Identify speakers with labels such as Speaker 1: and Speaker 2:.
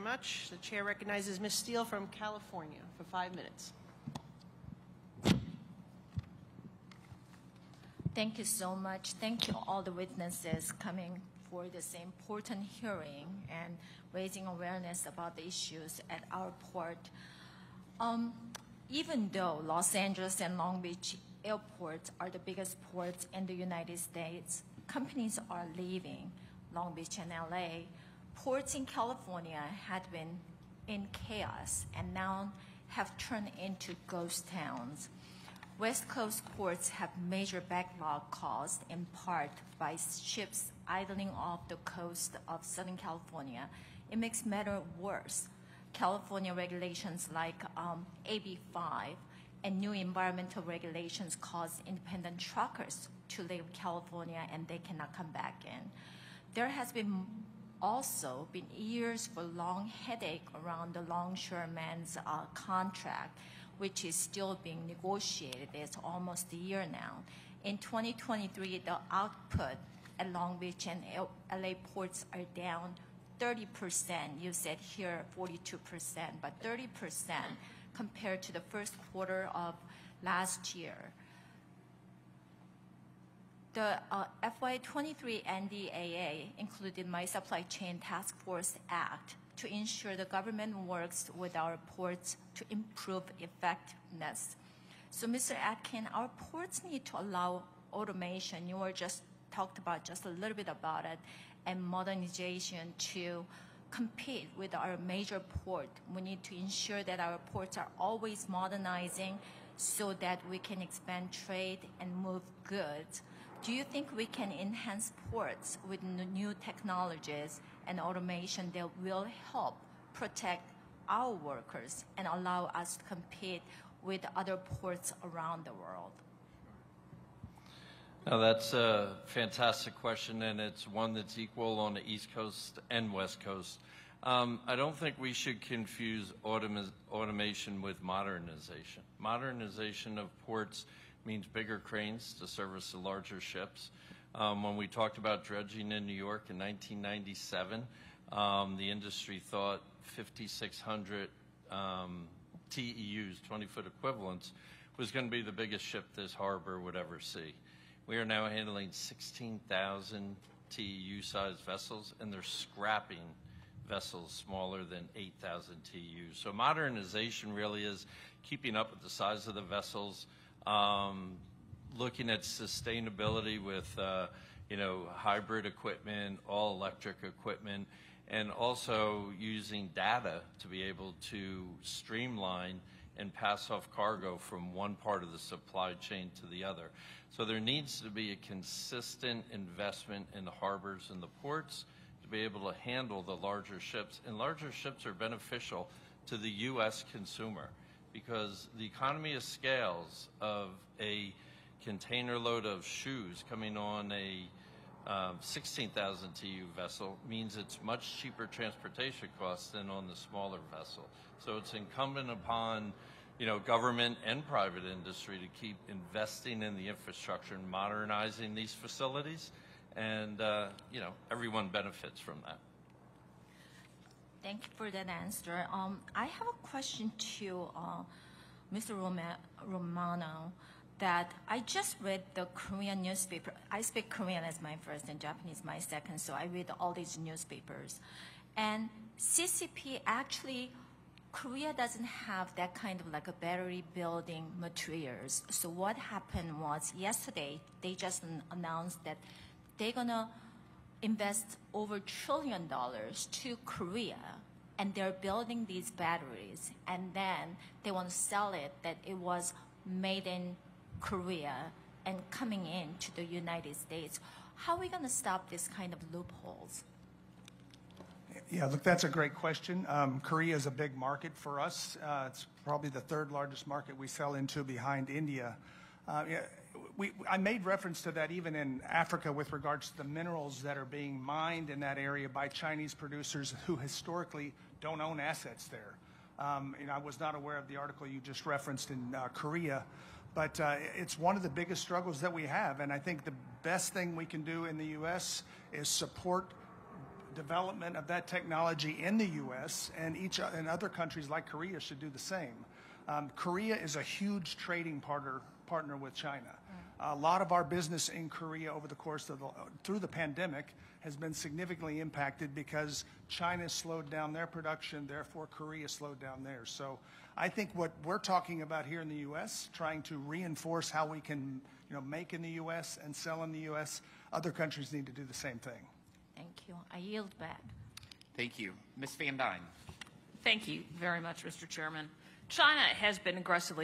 Speaker 1: much. The chair recognizes Ms. Steele from California for 5 minutes.
Speaker 2: Thank you so much. Thank you all the witnesses coming for this important hearing and raising awareness about the issues at our port. Even though Los Angeles and Long Beach airports are the biggest ports in the United States, companies are leaving Long Beach and LA. Ports in California had been in chaos and now have turned into ghost towns. West Coast ports have major backlog caused in part by ships idling off the coast of Southern California. It makes matters worse. California regulations like AB 5 and new environmental regulations cause independent truckers to leave California and they cannot come back in. There has been also been years for long headache around the longshoreman's contract, which is still being negotiated. It's almost a year now. In 2023, the output at Long Beach and LA ports are down 30%. You said here 42%, but 30% compared to the first quarter of last year. The FY23 NDAA included My Supply Chain Task Force Act to ensure the government works with our ports to improve effectiveness. So, Mr. Atkin, our ports need to allow automation. You were just talked about just a little bit about it, and modernization to compete with our major port. We need to ensure that our ports are always modernizing so that we can expand trade and move goods. Do you think we can enhance ports with new technologies and automation that will help protect our workers and allow us to compete with other ports around the world?
Speaker 3: Now, that's a fantastic question, and it's one that's equal on the East Coast and West Coast. I don't think we should confuse automation with modernization. Modernization of ports means bigger cranes to service the larger ships. When we talked about dredging in New York in 1997, the industry thought 5,600 TEUs, 20-foot equivalents, was going to be the biggest ship this harbor would ever see. We are now handling 16,000 TEU-sized vessels, and they're scrapping vessels smaller than 8,000 TEUs. So modernization really is keeping up with the size of the vessels, looking at sustainability with hybrid equipment, all electric equipment, and also using data to be able to streamline and pass off cargo from one part of the supply chain to the other. So there needs to be a consistent investment in the harbors and the ports to be able to handle the larger ships. And larger ships are beneficial to the U.S. consumer because the economy of scales of a container load of shoes coming on a 16,000 TEU vessel means it's much cheaper transportation costs than on the smaller vessel. So it's incumbent upon government and private industry to keep investing in the infrastructure and modernizing these facilities, and everyone benefits from that.
Speaker 2: Thank you for that answer. I have a question to Mr. Romano. That I just read the Korean newspaper. I speak Korean as my first and Japanese my second, so I read all these newspapers. And CCP actually, Korea doesn't have that kind of like a battery building materials. So what happened was yesterday, they just announced that they're gonna invest over $1 trillion to Korea, and they're building these batteries, and then they want to sell it that it was made in Korea and coming into the United States. How are we going to stop this kind of loopholes?
Speaker 4: Yeah, look, that's a great question. Korea is a big market for us. It's probably the third largest market we sell into behind India. I made reference to that even in Africa with regards to the minerals that are being mined in that area by Chinese producers who historically don't own assets there. I was not aware of the article you just referenced in Korea. But it's one of the biggest struggles that we have, and I think the best thing we can do in the U.S. is support development of that technology in the U.S., and other countries like Korea should do the same. Korea is a huge trading partner with China. A lot of our business in Korea over the course of through the pandemic has been significantly impacted because China slowed down their production, therefore Korea slowed down theirs. So I think what we're talking about here in the U.S., trying to reinforce how we can make in the U.S. and sell in the U.S., other countries need to do the same thing.
Speaker 2: Thank you. I yield back.
Speaker 5: Thank you. Ms. Van Dyne.
Speaker 6: Thank you very much, Mr. Chairman. China has been aggressively